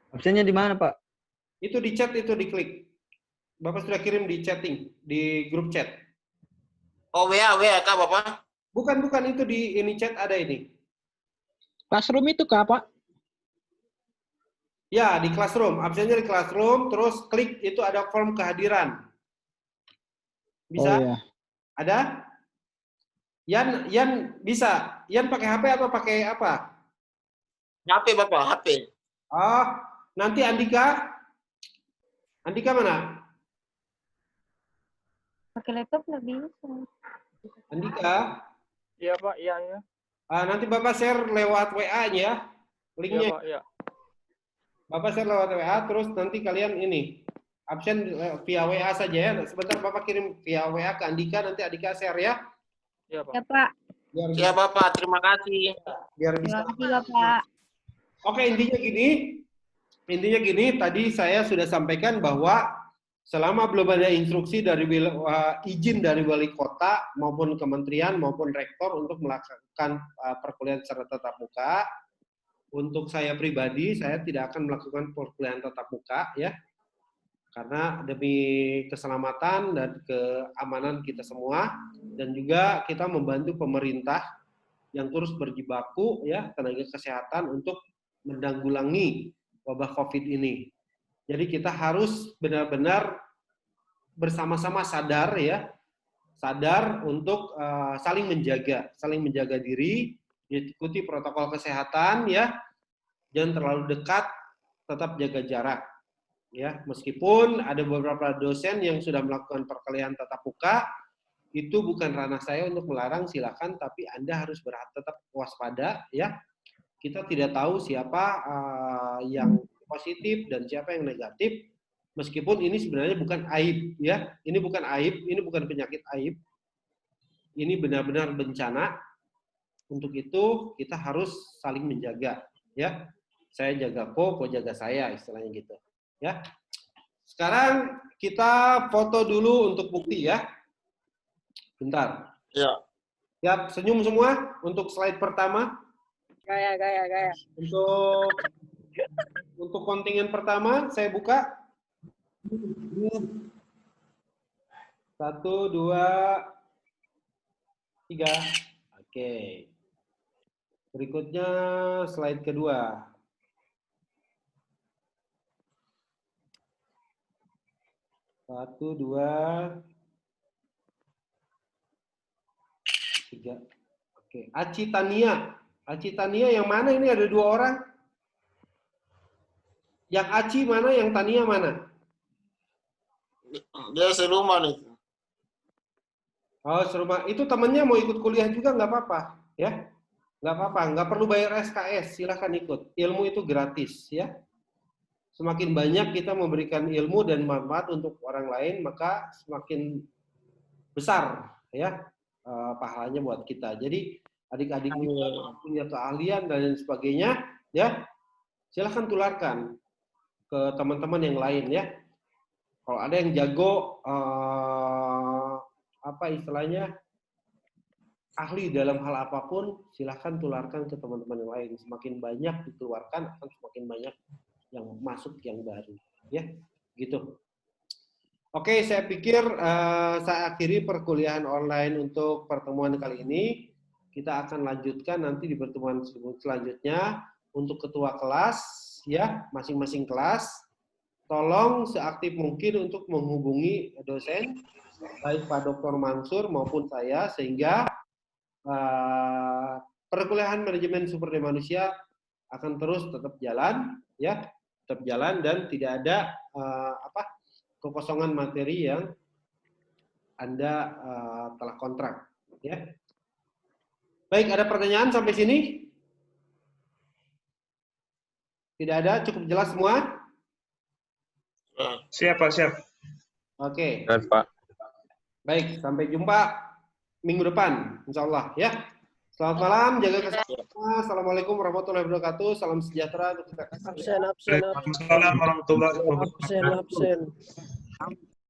[SPEAKER 2] Absennya di mana, Pak?
[SPEAKER 1] Itu di chat, itu diklik. Bapak sudah kirim di chatting, di grup chat.
[SPEAKER 5] Oh, WA kah, Bapak?
[SPEAKER 1] Bukan, itu di ini chat ada ini.
[SPEAKER 3] Classroom itu kah, Pak?
[SPEAKER 1] Ya, di Classroom. Absennya di Classroom, terus klik itu ada form kehadiran. Bisa?
[SPEAKER 3] Oh, iya.
[SPEAKER 1] Ada? Yan bisa. Yan pakai HP atau pakai apa?
[SPEAKER 5] HP, Bapak, HP.
[SPEAKER 1] Oh, nanti Andika. Andika mana?
[SPEAKER 6] Pakai laptop nggak bisa.
[SPEAKER 1] Andika.
[SPEAKER 7] Iya, Pak. Iya.
[SPEAKER 1] Nanti Bapak share lewat WA-nya ya. Linknya.
[SPEAKER 7] Iya, Pak. Iya.
[SPEAKER 1] Bapak share lewat WA, terus nanti kalian ini. Absen via WA saja ya. Sebentar Bapak kirim via WA ke Andika, nanti Andika share ya.
[SPEAKER 7] Iya, Pak.
[SPEAKER 6] Ya, Pak.
[SPEAKER 5] Iya, Bapak. Terima kasih.
[SPEAKER 1] Biar bisa.
[SPEAKER 6] Terima kasih, Bapak.
[SPEAKER 1] Oke, intinya gini, tadi saya sudah sampaikan bahwa selama belum ada instruksi dari izin dari wali kota maupun kementerian maupun rektor untuk melakukan perkuliahan secara tatap muka, untuk saya pribadi saya tidak akan melakukan perkuliahan tatap muka ya, karena demi keselamatan dan keamanan kita semua, dan juga kita membantu pemerintah yang terus berjibaku ya tenaga kesehatan untuk menanggulangi wabah COVID ini. Jadi kita harus benar-benar bersama-sama sadar ya, sadar untuk saling menjaga diri, ikuti protokol kesehatan ya, jangan terlalu dekat, tetap jaga jarak ya. Meskipun ada beberapa dosen yang sudah melakukan perkuliahan tatap muka, itu bukan ranah saya untuk melarang, silakan, tapi Anda harus tetap waspada ya. Kita tidak tahu siapa yang positif dan siapa yang negatif, meskipun ini sebenarnya bukan aib ya, ini bukan aib, ini bukan penyakit aib, ini benar-benar bencana. Untuk itu kita harus saling menjaga ya, saya jaga kok jaga saya, istilahnya gitu ya. Sekarang kita foto dulu untuk bukti ya, bentar
[SPEAKER 5] Iya.
[SPEAKER 1] siap, senyum semua untuk slide pertama.
[SPEAKER 3] Gaya.
[SPEAKER 1] Untuk kontingen pertama, saya buka. 1, 2, 3. Oke. Berikutnya slide kedua. Satu, 2, 3. Oke. Aci Tania yang mana ini? Ada 2 orang. Yang Aci mana, yang Tania mana?
[SPEAKER 5] Dia serumah nih.
[SPEAKER 1] Oh, serumah. Itu temennya mau ikut kuliah juga nggak apa-apa, ya? Nggak apa-apa, nggak perlu bayar SKS, silahkan ikut. Ilmu itu gratis, ya. semakin banyak kita memberikan ilmu dan manfaat untuk orang lain, maka semakin besar ya pahalanya buat kita. Jadi adik-adik punya keahlian dan lain sebagainya, ya silahkan tularkan ke teman-teman yang lain ya. Kalau ada yang jago apa istilahnya ahli dalam hal apapun, silahkan tularkan ke teman-teman yang lain. Semakin banyak dikeluarkan, akan semakin banyak yang masuk yang baru, ya gitu. Oke, saya pikir saya akhiri perkuliahan online untuk pertemuan kali ini. Kita akan lanjutkan nanti di pertemuan selanjutnya untuk ketua kelas, ya masing-masing kelas. Tolong seaktif mungkin untuk menghubungi dosen, baik Pak Dr. Mansur maupun saya, sehingga perkuliahan manajemen sumber daya manusia akan terus tetap jalan, ya tetap jalan dan tidak ada kekosongan materi yang Anda telah kontrak, ya. Baik, ada pertanyaan sampai sini? Tidak ada, cukup jelas semua?
[SPEAKER 5] Siap, Pak, siap.
[SPEAKER 1] Oke.
[SPEAKER 2] Benar, Pak.
[SPEAKER 1] Baik, sampai jumpa minggu depan, insya Allah, ya. Selamat malam, jaga kesehatan. Assalamualaikum warahmatullahi wabarakatuh. Salam sejahtera untuk kita.
[SPEAKER 3] Absen.
[SPEAKER 5] Waalaikumsalam warahmatullahi wabarakatuh.
[SPEAKER 3] Absen.